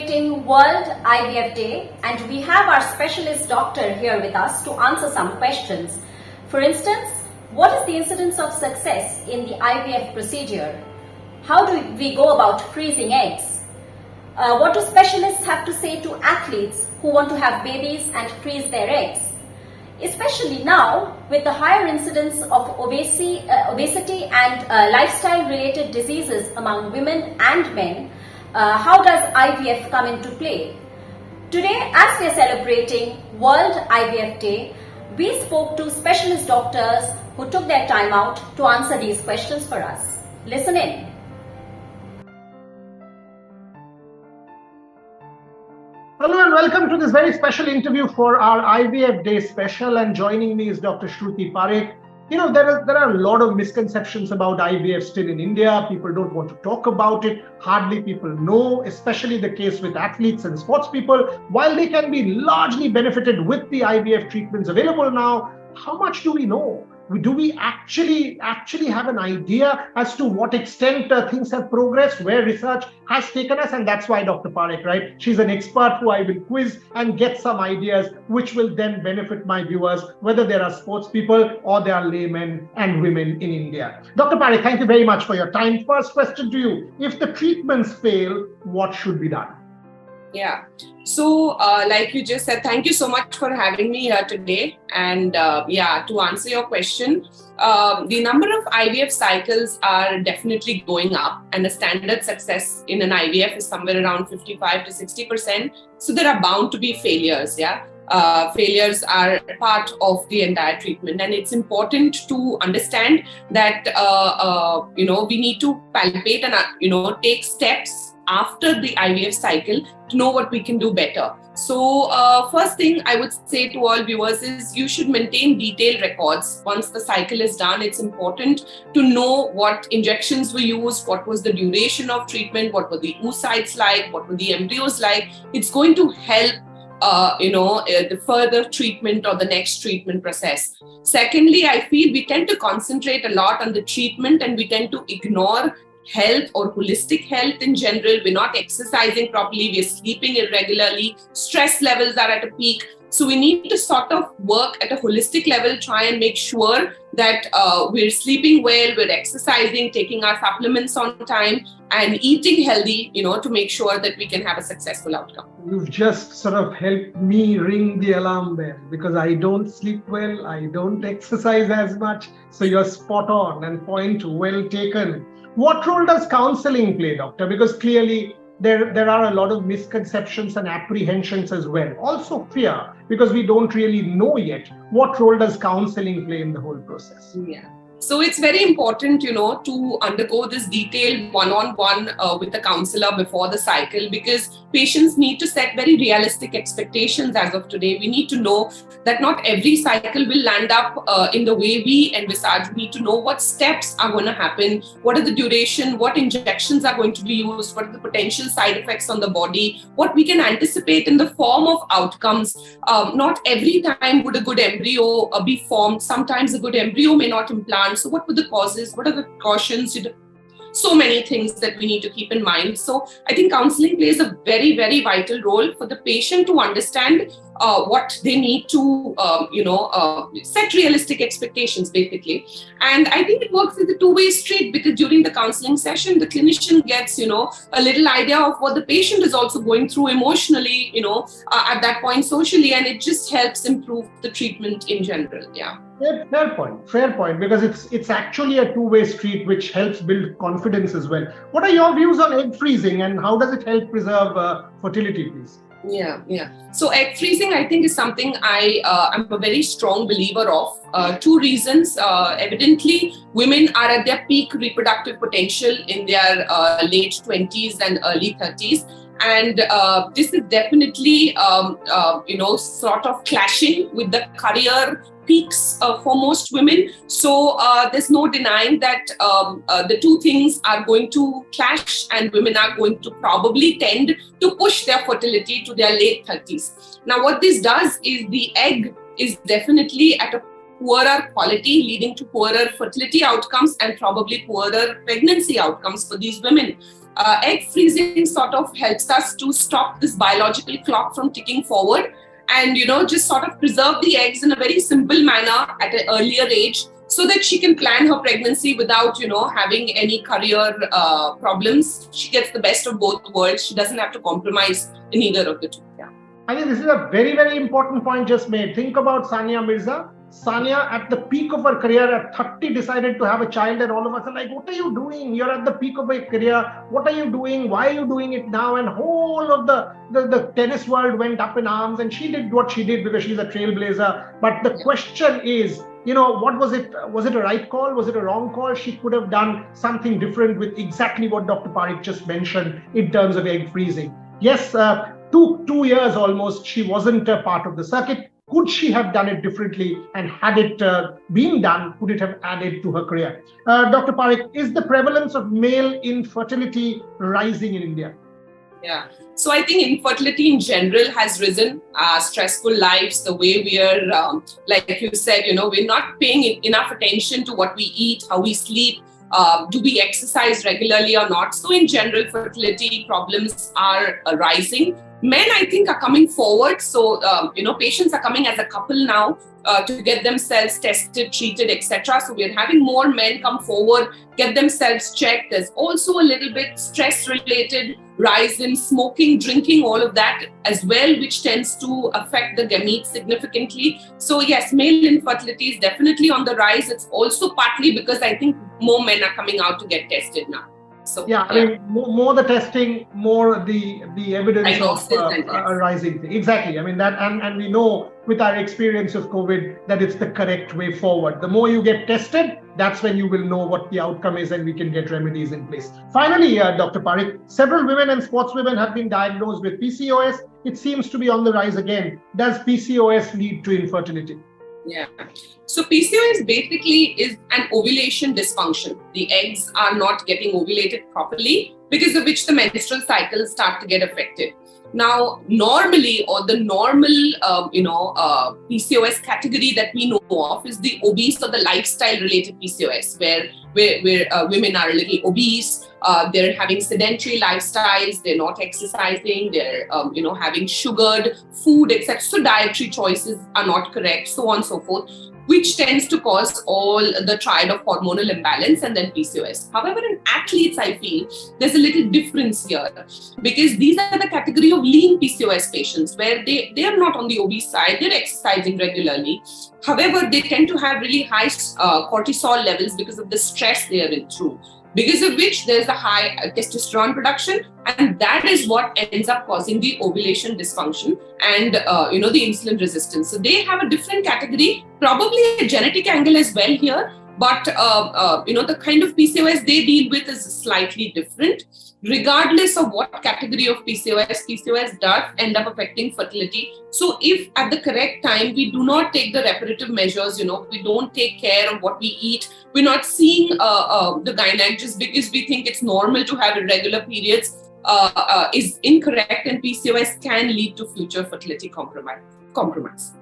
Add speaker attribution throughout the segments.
Speaker 1: celebrating World IVF Day, and we have our specialist doctor here with us to answer some questions. For instance, what is the incidence of success in the IVF procedure? How do we go about freezing eggs? What do specialists have to say to athletes who want to have babies and freeze their eggs? Especially now, with the higher incidence of obesity and lifestyle-related diseases among women and men, how does IVF come into play? Today, as we are celebrating World IVF Day, we spoke to specialist doctors who took their time out to answer these questions for us. Listen in.
Speaker 2: Hello and welcome to this very special interview for our IVF Day special, and joining me is Dr. Shruti Parekh. You know, there are a lot of misconceptions about IVF still in India. People don't want to talk about it. Hardly people know, especially the case with athletes and sports people. While they can be largely benefited with the IVF treatments available now, how much do we know? Do we actually have an idea as to what extent things have progressed, where research has taken us? And that's why Dr. Parekh, right? She's an expert who I will quiz and get some ideas which will then benefit my viewers, whether they are sports people or they are laymen and women in India. Dr. Parekh, thank you very much for your time. First question to you. If the treatments fail, what should be done?
Speaker 3: Yeah. So, like you just said, thank you so much for having me here today. And to answer your question, the number of IVF cycles are definitely going up, and the standard success in an IVF is somewhere around 55 to 60%. So there are bound to be failures. Yeah. Failures are part of the entire treatment, and it's important to understand that we need to palpate and take steps after the IVF cycle to know what we can do better. So first thing I would say to all viewers is you should maintain detailed records. Once the cycle is done, it's important to know what injections were used, what was the duration of treatment, what were the oocytes like, what were the embryos like. It's going to help the further treatment or the next treatment process. Secondly, I feel we tend to concentrate a lot on the treatment and we tend to ignore health or holistic health in general. We're not exercising properly, we're sleeping irregularly, stress levels are at a peak. So we need to sort of work at a holistic level, try and make sure that we're sleeping well, we're exercising, taking our supplements on time, and eating healthy, to make sure that we can have a successful outcome.
Speaker 2: You've just sort of helped me ring the alarm bell, because I don't sleep well, I don't exercise as much. So you're spot on and point well taken. What role does counseling play, doctor? Because clearly there are a lot of misconceptions and apprehensions as well. Also fear, because we don't really know yet. What role does counseling play in the whole process?
Speaker 3: Yeah. So it's very important, to undergo this detailed one-on-one with the counselor before the cycle, because patients need to set very realistic expectations as of today. We need to know that not every cycle will land up in the way we envisage. We need to know what steps are going to happen, what are the duration, what injections are going to be used, what are the potential side effects on the body, what we can anticipate in the form of outcomes. Not every time would a good embryo be formed. Sometimes a good embryo may not implant. So what were the causes? What are the precautions? So many things that we need to keep in mind. So I think counseling plays a very, very vital role for the patient to understand what they need to, set realistic expectations, basically. And I think it works as a two-way street, because during the counseling session, the clinician gets, a little idea of what the patient is also going through emotionally, at that point socially, and it just helps improve the treatment in general. Yeah.
Speaker 2: Fair point, because it's actually a two-way street, which helps build confidence as well. What are your views on egg freezing, and how does it help preserve fertility, please?
Speaker 3: Yeah. So egg freezing, I think, is something I'm a very strong believer of. Two reasons. Evidently, women are at their peak reproductive potential in their late 20s and early 30s. And this is definitely, sort of clashing with the career peaks for most women. So there's no denying that the two things are going to clash, and women are going to probably tend to push their fertility to their late 30s. Now, what this does is the egg is definitely at a poorer quality, leading to poorer fertility outcomes and probably poorer pregnancy outcomes for these women. egg freezing sort of helps us to stop this biological clock from ticking forward and, just sort of preserve the eggs in a very simple manner at an earlier age so that she can plan her pregnancy without, having any career problems. She gets the best of both worlds. She doesn't have to compromise in either of the two. Yeah.
Speaker 2: I think this is a very, very important point just made. Think about Sania Mirza. Sania, at the peak of her career at 30, decided to have a child, and all of us are like, what are you doing? You're at the peak of your career. What are you doing? Why are you doing it now? And whole of the tennis world went up in arms, and she did what she did because she's a trailblazer. But the question is, what was it? Was it a right call? Was it a wrong call? She could have done something different with exactly what Dr. Parekh just mentioned in terms of egg freezing. Yes, 2 years almost, she wasn't a part of the circuit. Could she have done it differently? And had it been done, could it have added to her career? Dr. Parekh, is the prevalence of male infertility rising in India?
Speaker 3: Yeah. So I think infertility in general has risen. Stressful lives, the way we are, like you said, we're not paying enough attention to what we eat, how we sleep. Do we exercise regularly or not? So in general, fertility problems are rising. Men, I think, are coming forward. So, patients are coming as a couple now to get themselves tested, treated, etc. So we're having more men come forward, get themselves checked. There's also a little bit stress-related rise in smoking, drinking, all of that as well, which tends to affect the gametes significantly. So yes, male infertility is definitely on the rise. It's also partly because I think more men are coming out to get tested now. So,
Speaker 2: I mean, more the testing, more the evidence of a rising thing. Exactly. I mean, that, and we know with our experience of COVID that it's the correct way forward. The more you get tested, that's when you will know what the outcome is and we can get remedies in place. Finally, Dr. Parekh, several women and sportswomen have been diagnosed with PCOS. It seems to be on the rise again. Does PCOS lead to infertility?
Speaker 3: Yeah. So PCOS basically is an ovulation dysfunction. The eggs are not getting ovulated properly, because of which the menstrual cycles start to get affected. Now, normally, or the normal, PCOS category that we know of is the obese or the lifestyle-related PCOS, where women are a little obese, they're having sedentary lifestyles, they're not exercising, they're having sugared food, etc. So dietary choices are not correct, so on and so forth, which tends to cause all the triad of hormonal imbalance and then PCOS. However, in athletes, I feel there's a little difference here, because these are the category of lean PCOS patients where they are not on the obese side, they're exercising regularly. However, they tend to have really high cortisol levels because of the stress they are in through, because of which there's a high testosterone production, and that is what ends up causing the ovulation dysfunction and the insulin resistance. So they have a different category, probably a genetic angle as well here, but the kind of PCOS they deal with is slightly different. Regardless of what category of PCOS does end up affecting fertility. So if at the correct time we do not take the reparative measures, we don't take care of what we eat, we're not seeing the gynecologist because we think it's normal to have irregular periods, is incorrect, and PCOS can lead to future fertility compromise.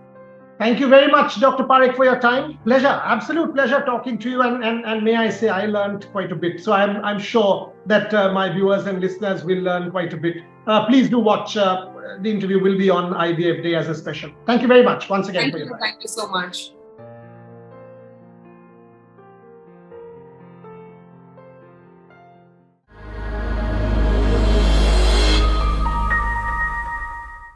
Speaker 2: Thank you very much, Dr. Parekh, for your time. Pleasure, absolute pleasure talking to you. And may I say, I learned quite a bit. So I'm sure that my viewers and listeners will learn quite a bit. Please do watch. The interview will be on IVF Day as a special. Thank you very much once again for your time.
Speaker 3: Thank you so much.